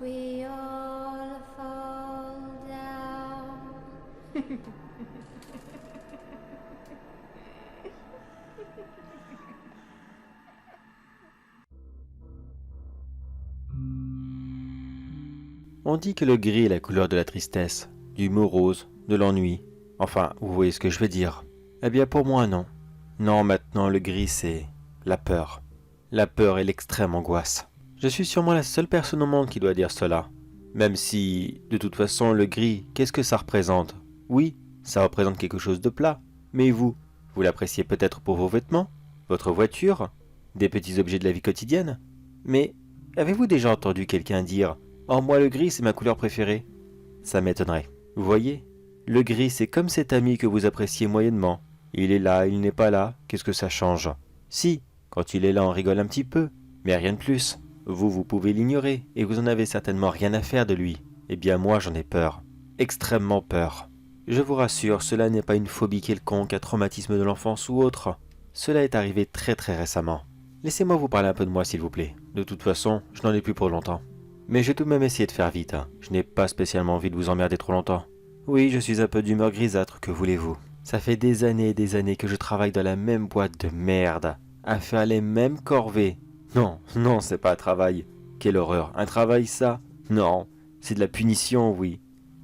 we all fall down. On dit que le gris est la couleur de la tristesse, du morose, de l'ennui. Enfin, vous voyez ce que je veux dire. Eh bien pour moi non. Non, maintenant le gris c'est la peur. La peur et l'extrême angoisse. Je suis sûrement la seule personne au monde qui doit dire cela. Même si, de toute façon, le gris, qu'est-ce que ça représente? Oui, ça représente quelque chose de plat. Mais vous l'appréciez peut-être pour vos vêtements, votre voiture, des petits objets de la vie quotidienne. Mais avez-vous déjà entendu quelqu'un dire « Oh, moi le gris c'est ma couleur préférée ?» Ça m'étonnerait. Vous voyez? Le gris c'est comme cet ami que vous appréciez moyennement. Il est là, il n'est pas là, qu'est-ce que ça change? Si, quand il est là on rigole un petit peu, mais rien de plus. Vous pouvez l'ignorer, et vous en avez certainement rien à faire de lui. Eh bien moi j'en ai peur. Extrêmement peur. Je vous rassure, cela n'est pas une phobie quelconque, un traumatisme de l'enfance ou autre. Cela est arrivé très récemment. Laissez-moi vous parler un peu de moi s'il vous plaît. De toute façon, je n'en ai plus pour longtemps. Mais je vais tout de même essayer de faire vite. Je n'ai pas spécialement envie de vous emmerder trop longtemps. Oui, je suis un peu d'humeur grisâtre, que voulez-vous? Ça fait des années et des années que je travaille dans la même boîte de merde, à faire les mêmes corvées. Non, c'est pas un travail. Quelle horreur. Un travail, ça? Non, c'est de la punition, oui.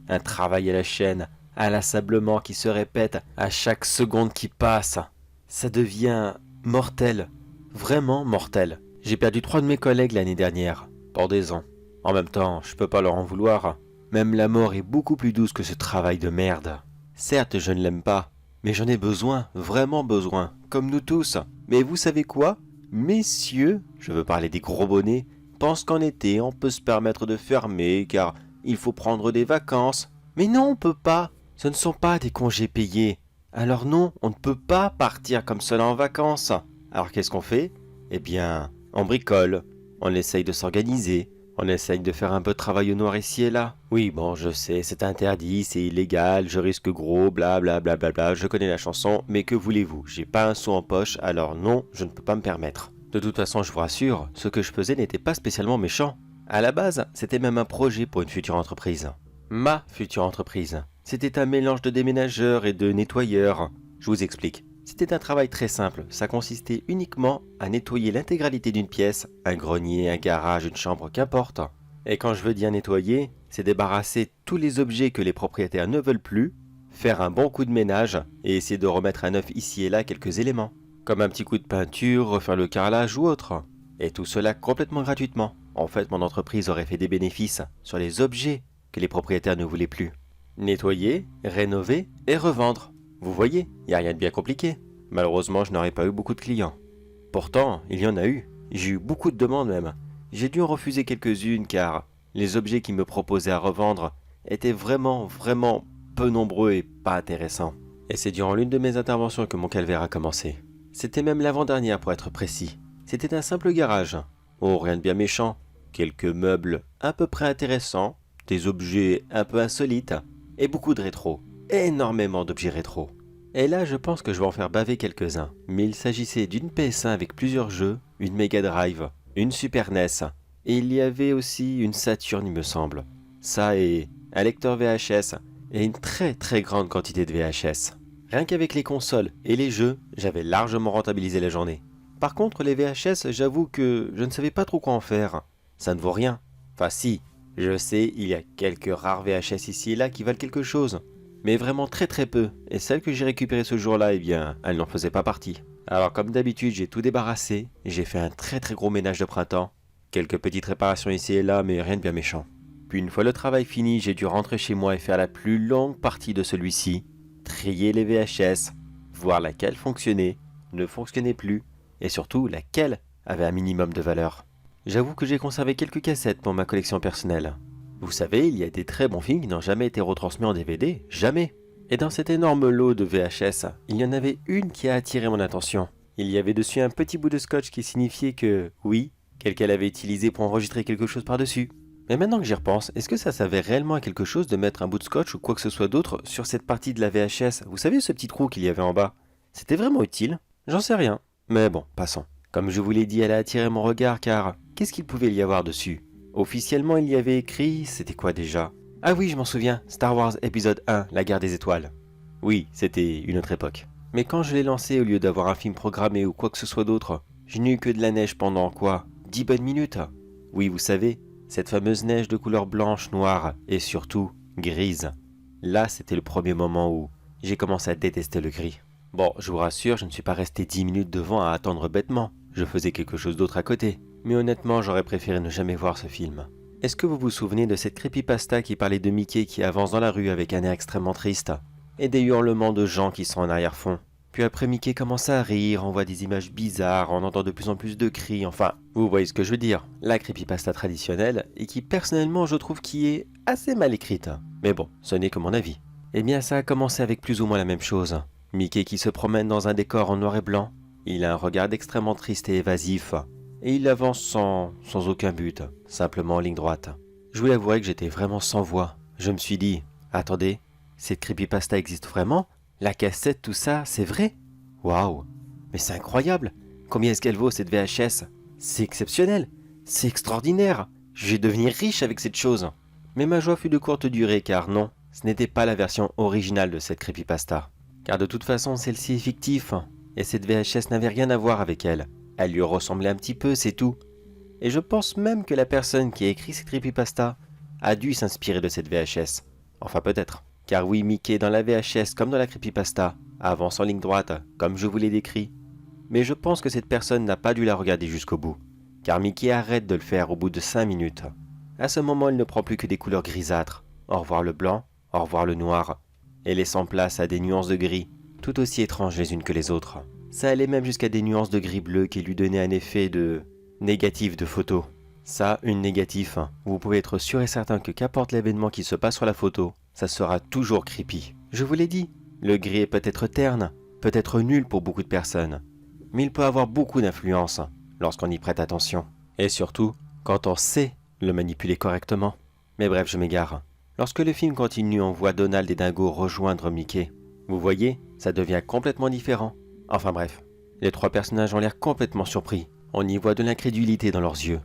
Un travail à la chaîne, inlassablement qui se répète à chaque seconde qui passe. Ça devient mortel. Vraiment mortel. J'ai perdu 3 de mes collègues l'année dernière, pendaison. En même temps, je peux pas leur en vouloir. Même la mort est beaucoup plus douce que ce travail de merde. Certes, je ne l'aime pas, mais j'en ai besoin, vraiment besoin, comme nous tous. Mais vous savez quoi? Messieurs, je veux parler des gros bonnets, pensent qu'en été, on peut se permettre de fermer, car il faut prendre des vacances. Mais non, on peut pas. Ce ne sont pas des congés payés. Alors non, on ne peut pas partir comme cela en vacances. Alors qu'est-ce qu'on fait? Eh bien, on bricole, on essaye de s'organiser, on essaye de faire un peu de travail au noir ici et là. Oui, bon, je sais, c'est interdit, c'est illégal, je risque gros, bla bla bla bla bla, je connais la chanson, mais que voulez-vous? J'ai pas un sou en poche, alors non, je ne peux pas me permettre. De toute façon, je vous rassure, ce que je faisais n'était pas spécialement méchant. À la base, c'était même un projet pour une future entreprise. Ma future entreprise. C'était un mélange de déménageurs et de nettoyeurs. Je vous explique. C'était un travail très simple, ça consistait uniquement à nettoyer l'intégralité d'une pièce, un grenier, un garage, une chambre, qu'importe. Et quand je veux dire nettoyer, c'est débarrasser tous les objets que les propriétaires ne veulent plus, faire un bon coup de ménage et essayer de remettre à neuf ici et là quelques éléments, comme un petit coup de peinture, refaire le carrelage ou autre. Et tout cela complètement gratuitement. En fait, mon entreprise aurait fait des bénéfices sur les objets que les propriétaires ne voulaient plus. Nettoyer, rénover et revendre. Vous voyez, il n'y a rien de bien compliqué. Malheureusement, je n'aurais pas eu beaucoup de clients. Pourtant, il y en a eu. J'ai eu beaucoup de demandes même. J'ai dû en refuser quelques-unes car les objets qu'ils me proposaient à revendre étaient vraiment peu nombreux et pas intéressants. Et c'est durant l'une de mes interventions que mon calvaire a commencé. C'était même l'avant-dernière pour être précis. C'était un simple garage. Oh, rien de bien méchant. Quelques meubles à peu près intéressants, des objets un peu insolites et beaucoup de rétro. Énormément d'objets rétro. Et là, je pense que je vais en faire baver quelques-uns. Mais il s'agissait d'une PS1 avec plusieurs jeux, une Mega Drive, une Super NES, et il y avait aussi une Saturn, il me semble. Ça et un lecteur VHS, et une très grande quantité de VHS. Rien qu'avec les consoles et les jeux, j'avais largement rentabilisé la journée. Par contre, les VHS, j'avoue que je ne savais pas trop quoi en faire. Ça ne vaut rien. Enfin si, je sais, il y a quelques rares VHS ici et là qui valent quelque chose. Mais vraiment très peu, et celle que j'ai récupérée ce jour-là, eh bien, elle n'en faisait pas partie. Alors comme d'habitude, j'ai tout débarrassé, j'ai fait un très gros ménage de printemps, quelques petites réparations ici et là, mais rien de bien méchant. Puis une fois le travail fini, j'ai dû rentrer chez moi et faire la plus longue partie de celui-ci, trier les VHS, voir laquelle fonctionnait, ne fonctionnait plus, et surtout laquelle avait un minimum de valeur. J'avoue que j'ai conservé quelques cassettes pour ma collection personnelle. Vous savez, il y a des très bons films qui n'ont jamais été retransmis en DVD, jamais. Et dans cet énorme lot de VHS, il y en avait une qui a attiré mon attention. Il y avait dessus un petit bout de scotch qui signifiait que, oui, quelqu'un l'avait utilisé pour enregistrer quelque chose par-dessus. Mais maintenant que j'y repense, est-ce que ça servait réellement à quelque chose de mettre un bout de scotch ou quoi que ce soit d'autre sur cette partie de la VHS? Vous savez ce petit trou qu'il y avait en bas? C'était vraiment utile? J'en sais rien. Mais bon, passons. Comme je vous l'ai dit, elle a attiré mon regard car qu'est-ce qu'il pouvait y avoir dessus? Officiellement, il y avait écrit, c'était quoi déjà? Ah oui, je m'en souviens, Star Wars épisode 1, la guerre des étoiles. Oui, c'était une autre époque. Mais quand je l'ai lancé, au lieu d'avoir un film programmé ou quoi que ce soit d'autre, je n'ai eu que de la neige pendant quoi? 10 bonnes minutes? Oui, vous savez, cette fameuse neige de couleur blanche, noire et surtout grise. Là, c'était le premier moment où j'ai commencé à détester le gris. Bon, je vous rassure, je ne suis pas resté 10 minutes devant à attendre bêtement. Je faisais quelque chose d'autre à côté. Mais honnêtement, j'aurais préféré ne jamais voir ce film. Est-ce que vous vous souvenez de cette creepypasta qui parlait de Mickey qui avance dans la rue avec un air extrêmement triste et des hurlements de gens qui sont en arrière-fond? Puis après Mickey commence à rire, on voit des images bizarres, on entend de plus en plus de cris, enfin, vous voyez ce que je veux dire. La creepypasta traditionnelle et qui personnellement je trouve qui est assez mal écrite. Mais bon, ce n'est que mon avis. Eh bien ça a commencé avec plus ou moins la même chose. Mickey qui se promène dans un décor en noir et blanc. Il a un regard extrêmement triste et évasif. Et il avance sans aucun but, simplement en ligne droite. Je vous avouerai que j'étais vraiment sans voix. Je me suis dit, attendez, cette creepypasta existe vraiment? La cassette, tout ça, c'est vrai? Waouh! Mais c'est incroyable! Combien est-ce qu'elle vaut cette VHS? C'est exceptionnel! C'est extraordinaire! Je vais devenir riche avec cette chose! Mais ma joie fut de courte durée car non, ce n'était pas la version originale de cette creepypasta. Car de toute façon, celle-ci est fictive, et cette VHS n'avait rien à voir avec elle. Elle lui ressemblait un petit peu, c'est tout. Et je pense même que la personne qui a écrit cette creepypasta a dû s'inspirer de cette VHS. Enfin peut-être. Car oui, Mickey dans la VHS comme dans la creepypasta avance en ligne droite, comme je vous l'ai décrit. Mais je pense que cette personne n'a pas dû la regarder jusqu'au bout. Car Mickey arrête de le faire au bout de 5 minutes. À ce moment, il ne prend plus que des couleurs grisâtres. Au revoir le blanc, au revoir le noir. Et laissant place à des nuances de gris, tout aussi étranges les unes que les autres. Ça allait même jusqu'à des nuances de gris bleu qui lui donnaient un effet de négatif de photo. Ça, une négatif, vous pouvez être sûr et certain que qu'importe l'événement qui se passe sur la photo, ça sera toujours creepy. Je vous l'ai dit, le gris est peut-être terne, peut-être nul pour beaucoup de personnes, mais il peut avoir beaucoup d'influence lorsqu'on y prête attention. Et surtout, quand on sait le manipuler correctement. Mais bref, je m'égare. Lorsque le film continue, on voit Donald et Dingo rejoindre Mickey. Vous voyez, ça devient complètement différent. Enfin bref, les trois personnages ont l'air complètement surpris. On y voit de l'incrédulité dans leurs yeux.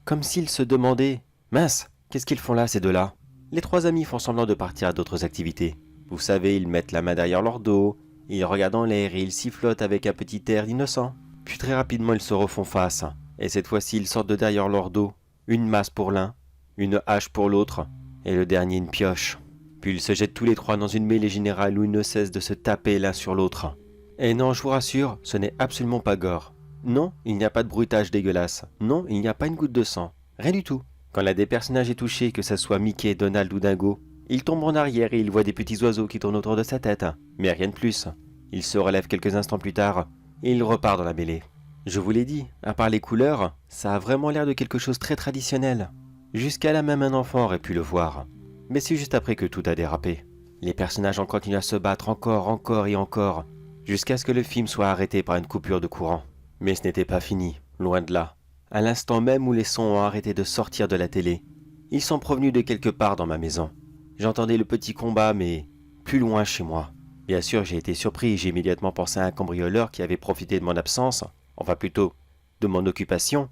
Comme s'ils se demandaient « Mince, qu'est-ce qu'ils font là ces deux-là ?» Les trois amis font semblant de partir à d'autres activités. Vous savez, ils mettent la main derrière leur dos, ils regardent en l'air et ils sifflotent avec un petit air d'innocent. Puis très rapidement ils se refont face, et cette fois-ci ils sortent de derrière leur dos, une masse pour l'un, une hache pour l'autre, et le dernier une pioche. Puis ils se jettent tous les trois dans une mêlée générale où ils ne cessent de se taper l'un sur l'autre. Et non, je vous rassure, ce n'est absolument pas gore. Non, il n'y a pas de bruitage dégueulasse. Non, il n'y a pas une goutte de sang. Rien du tout. Quand l'un des personnages est touché, que ce soit Mickey, Donald ou Dingo, il tombe en arrière et il voit des petits oiseaux qui tournent autour de sa tête. Mais rien de plus. Il se relève quelques instants plus tard et il repart dans la mêlée. Je vous l'ai dit, à part les couleurs, ça a vraiment l'air de quelque chose de très traditionnel. Jusqu'à là même un enfant aurait pu le voir. Mais c'est juste après que tout a dérapé. Les personnages ont continué à se battre encore et encore, jusqu'à ce que le film soit arrêté par une coupure de courant. Mais ce n'était pas fini, loin de là. À l'instant même où les sons ont arrêté de sortir de la télé, ils sont provenus de quelque part dans ma maison. J'entendais le petit combat, mais plus loin chez moi. Bien sûr, j'ai été surpris et j'ai immédiatement pensé à un cambrioleur qui avait profité de mon absence, enfin plutôt, de mon occupation,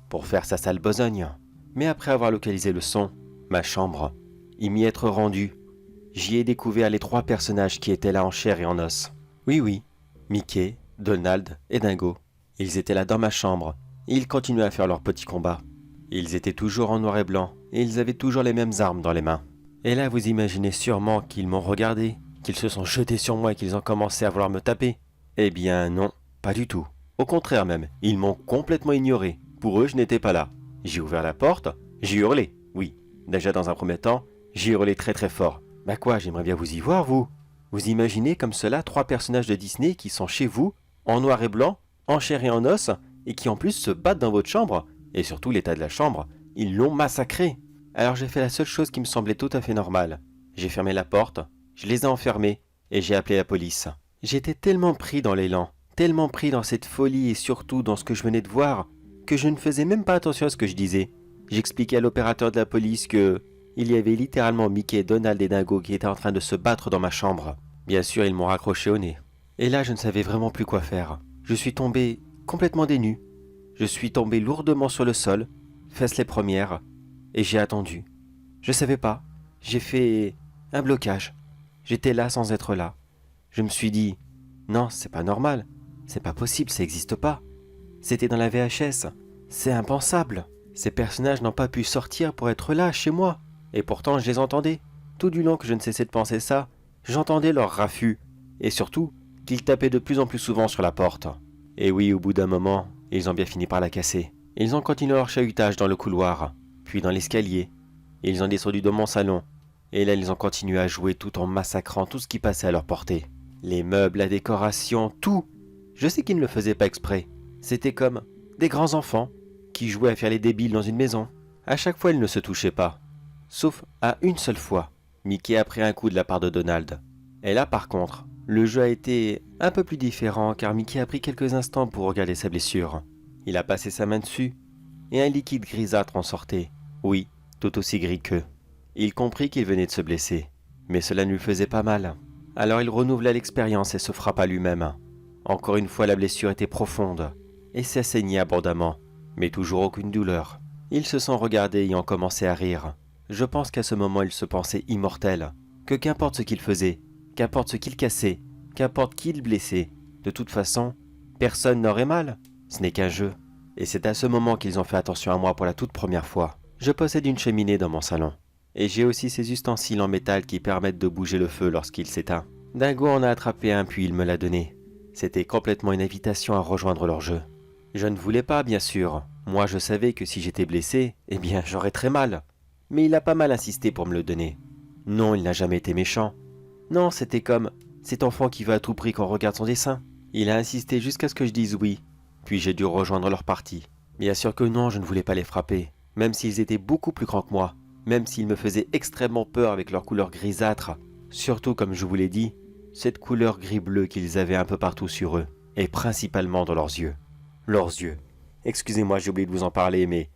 pour faire sa sale besogne. Mais après avoir localisé le son, ma chambre, y m'y être rendu, j'y ai découvert les trois personnages qui étaient là en chair et en os. Oui, Mickey, Donald et Dingo. Ils étaient là dans ma chambre, et ils continuaient à faire leur petit combat. Ils étaient toujours en noir et blanc, et ils avaient toujours les mêmes armes dans les mains. Et là, vous imaginez sûrement qu'ils m'ont regardé, qu'ils se sont jetés sur moi et qu'ils ont commencé à vouloir me taper. Eh bien non, pas du tout. Au contraire même, ils m'ont complètement ignoré. Pour eux, je n'étais pas là. J'ai ouvert la porte, j'ai hurlé. Oui, déjà dans un premier temps, j'ai hurlé très très fort. Bah quoi, j'aimerais bien vous y voir, vous. Vous imaginez comme cela trois personnages de Disney qui sont chez vous, en noir et blanc, en chair et en os, et qui en plus se battent dans votre chambre, et surtout l'état de la chambre, ils l'ont massacré. Alors j'ai fait la seule chose qui me semblait tout à fait normale. J'ai fermé la porte, je les ai enfermés, et j'ai appelé la police. J'étais tellement pris dans l'élan, tellement pris dans cette folie et surtout dans ce que je venais de voir, que je ne faisais même pas attention à ce que je disais. J'expliquais à l'opérateur de la police que il y avait littéralement Mickey, Donald et Dingo qui étaient en train de se battre dans ma chambre. Bien sûr, ils m'ont raccroché au nez. Et là, je ne savais vraiment plus quoi faire. Je suis tombé complètement dénu. Je suis tombé lourdement sur le sol, fesses les premières, et j'ai attendu. Je savais pas. J'ai fait un blocage. J'étais là sans être là. Je me suis dit, non, c'est pas normal. C'est pas possible, ça n'existe pas. C'était dans la VHS. C'est impensable. Ces personnages n'ont pas pu sortir pour être là, chez moi. Et pourtant, je les entendais. Tout du long que je ne cessais de penser ça, j'entendais leur raffut. Et surtout, qu'ils tapaient de plus en plus souvent sur la porte. Et oui, au bout d'un moment, ils ont bien fini par la casser. Ils ont continué leur chahutage dans le couloir, puis dans l'escalier. Ils ont descendu dans mon salon. Et là, ils ont continué à jouer tout en massacrant tout ce qui passait à leur portée. Les meubles, la décoration, tout. Je sais qu'ils ne le faisaient pas exprès. C'était comme des grands enfants qui jouaient à faire les débiles dans une maison. À chaque fois, ils ne se touchaient pas. Sauf à une seule fois. Mickey a pris un coup de la part de Donald. Et là, par contre, le jeu a été un peu plus différent car Mickey a pris quelques instants pour regarder sa blessure. Il a passé sa main dessus et un liquide grisâtre en sortait. Oui, tout aussi gris qu'eux. Il comprit qu'il venait de se blesser, mais cela ne lui faisait pas mal. Alors il renouvela l'expérience et se frappa lui-même. Encore une fois, la blessure était profonde et ça saignait abondamment, mais toujours aucune douleur. Ils se sont regardés et ont commencé à rire. Je pense qu'à ce moment, il se pensait immortel, que qu'importe ce qu'il faisait, qu'importe ce qu'il cassait, qu'importe qui il blessait, de toute façon, personne n'aurait mal. Ce n'est qu'un jeu. Et c'est à ce moment qu'ils ont fait attention à moi pour la toute première fois. Je possède une cheminée dans mon salon. Et j'ai aussi ces ustensiles en métal qui permettent de bouger le feu lorsqu'il s'éteint. Dingo en a attrapé un puis il me l'a donné. C'était complètement une invitation à rejoindre leur jeu. Je ne voulais pas, bien sûr. Moi, je savais que si j'étais blessé, eh bien, j'aurais très mal. Mais il a pas mal insisté pour me le donner. Non, il n'a jamais été méchant. Non, c'était comme cet enfant qui veut à tout prix qu'on regarde son dessin. Il a insisté jusqu'à ce que je dise oui. Puis j'ai dû rejoindre leur partie. Bien sûr que non, je ne voulais pas les frapper. Même s'ils étaient beaucoup plus grands que moi. Même s'ils me faisaient extrêmement peur avec leur couleur grisâtre. Surtout, comme je vous l'ai dit, cette couleur gris-bleu qu'ils avaient un peu partout sur eux. Et principalement dans leurs yeux. Leurs yeux. Excusez-moi, j'ai oublié de vous en parler, mais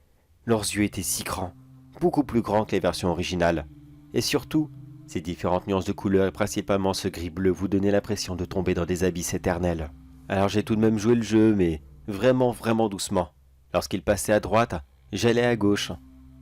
leurs yeux étaient si grands. Beaucoup plus grands que les versions originales. Et surtout, ces différentes nuances de couleurs et principalement ce gris-bleu vous donnaient l'impression de tomber dans des abysses éternels. Alors j'ai tout de même joué le jeu, mais vraiment, vraiment doucement. Lorsqu'il passait à droite, j'allais à gauche,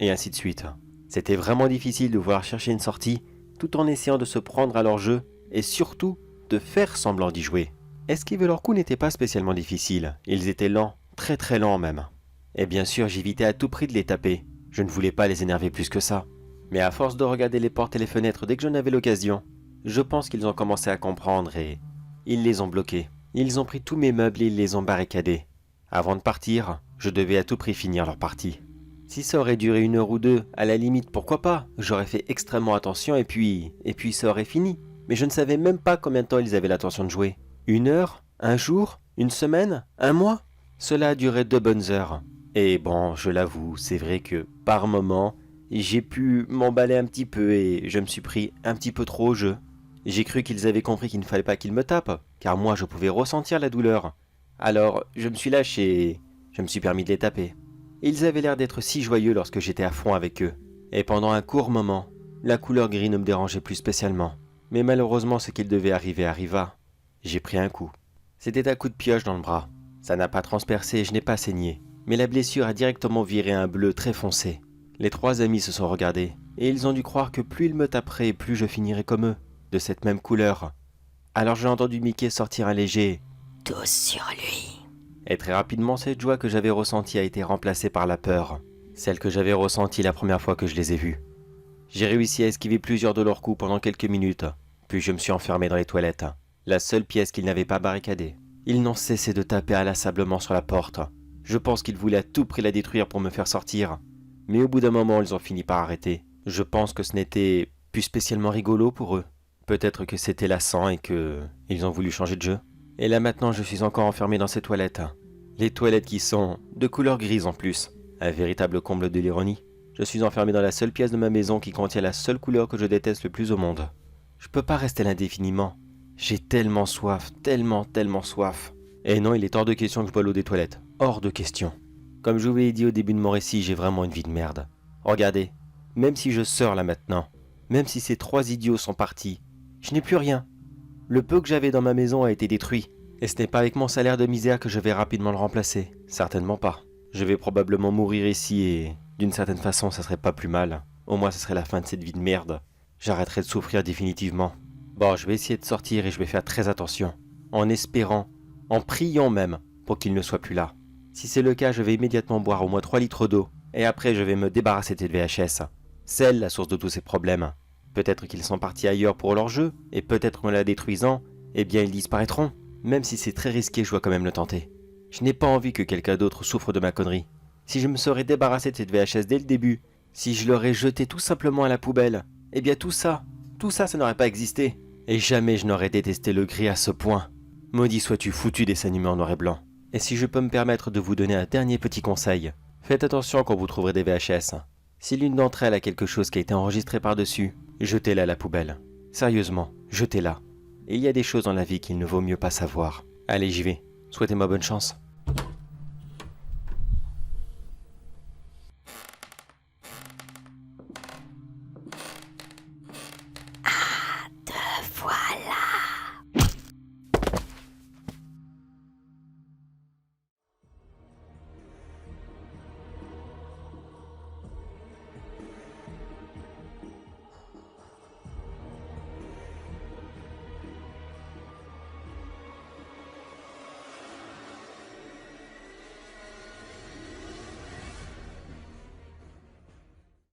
et ainsi de suite. C'était vraiment difficile de vouloir chercher une sortie, tout en essayant de se prendre à leur jeu, et surtout, de faire semblant d'y jouer. Esquiver leurs coups n'était pas spécialement difficile, ils étaient lents, très très lents même. Et bien sûr, j'évitais à tout prix de les taper, je ne voulais pas les énerver plus que ça. Mais à force de regarder les portes et les fenêtres dès que j'en avais l'occasion, je pense qu'ils ont commencé à comprendre et ils les ont bloqués. Ils ont pris tous mes meubles et ils les ont barricadés. Avant de partir, je devais à tout prix finir leur partie. Si ça aurait duré 1 heure ou 2, à la limite, pourquoi pas? J'aurais fait extrêmement attention et puis ça aurait fini. Mais je ne savais même pas combien de temps ils avaient l'intention de jouer. 1 heure? 1 jour? 1 semaine? 1 mois? Cela a duré 2 bonnes heures. Et bon, je l'avoue, c'est vrai que, par moments, j'ai pu m'emballer un petit peu et je me suis pris un petit peu trop au jeu. J'ai cru qu'ils avaient compris qu'il ne fallait pas qu'ils me tapent, car moi je pouvais ressentir la douleur. Alors, je me suis lâché et je me suis permis de les taper. Ils avaient l'air d'être si joyeux lorsque j'étais à fond avec eux. Et pendant un court moment, la couleur gris ne me dérangeait plus spécialement. Mais malheureusement, ce qu'il devait arriver arriva. J'ai pris un coup. C'était un coup de pioche dans le bras. Ça n'a pas transpercé et je n'ai pas saigné. Mais la blessure a directement viré un bleu très foncé. Les 3 amis se sont regardés, et ils ont dû croire que plus ils me taperaient, plus je finirais comme eux, de cette même couleur. Alors j'ai entendu Mickey sortir un léger « Tous sur lui. » Et très rapidement, cette joie que j'avais ressentie a été remplacée par la peur, celle que j'avais ressentie la première fois que je les ai vus. J'ai réussi à esquiver plusieurs de leurs coups pendant quelques minutes, puis je me suis enfermé dans les toilettes, la seule pièce qu'ils n'avaient pas barricadée. Ils n'ont cessé de taper inlassablement sur la porte. Je pense qu'ils voulaient à tout prix la détruire pour me faire sortir. Mais au bout d'un moment, ils ont fini par arrêter. Je pense que ce n'était plus spécialement rigolo pour eux. Peut-être que c'était lassant et que ils ont voulu changer de jeu. Et là maintenant, je suis encore enfermé dans ces toilettes. Les toilettes qui sont de couleur grise en plus. Un véritable comble de l'ironie. Je suis enfermé dans la seule pièce de ma maison qui contient la seule couleur que je déteste le plus au monde. Je peux pas rester là indéfiniment. J'ai tellement soif, tellement soif. Et non, il est hors de question que je bois l'eau des toilettes. Hors de question. Comme je vous l'ai dit au début de mon récit, j'ai vraiment une vie de merde. Regardez, même si je sors là maintenant, même si ces 3 idiots sont partis, je n'ai plus rien. Le peu que j'avais dans ma maison a été détruit. Et ce n'est pas avec mon salaire de misère que je vais rapidement le remplacer. Certainement pas. Je vais probablement mourir ici et D'une certaine façon, ça serait pas plus mal. Au moins, ça serait la fin de cette vie de merde. J'arrêterai de souffrir définitivement. Bon, je vais essayer de sortir et je vais faire très attention. En espérant, en priant même, pour qu'il ne soit plus là. Si c'est le cas, je vais immédiatement boire au moins 3 litres d'eau. Et après, je vais me débarrasser de cette VHS. C'est la source de tous ces problèmes. Peut-être qu'ils sont partis ailleurs pour leur jeu, et peut-être qu'en la détruisant, eh bien ils disparaîtront. Même si c'est très risqué, je dois quand même le tenter. Je n'ai pas envie que quelqu'un d'autre souffre de ma connerie. Si je me serais débarrassé de cette VHS dès le début, si je l'aurais jeté tout simplement à la poubelle, eh bien tout ça, ça n'aurait pas existé. Et jamais je n'aurais détesté le gris à ce point. Maudit sois-tu foutu dessin animé en noir et blanc. Et si je peux me permettre de vous donner un dernier petit conseil, faites attention quand vous trouverez des VHS. Si l'une d'entre elles a quelque chose qui a été enregistré par-dessus, jetez-la à la poubelle. Sérieusement, jetez-la. Et il y a des choses dans la vie qu'il ne vaut mieux pas savoir. Allez, j'y vais. Souhaitez-moi bonne chance.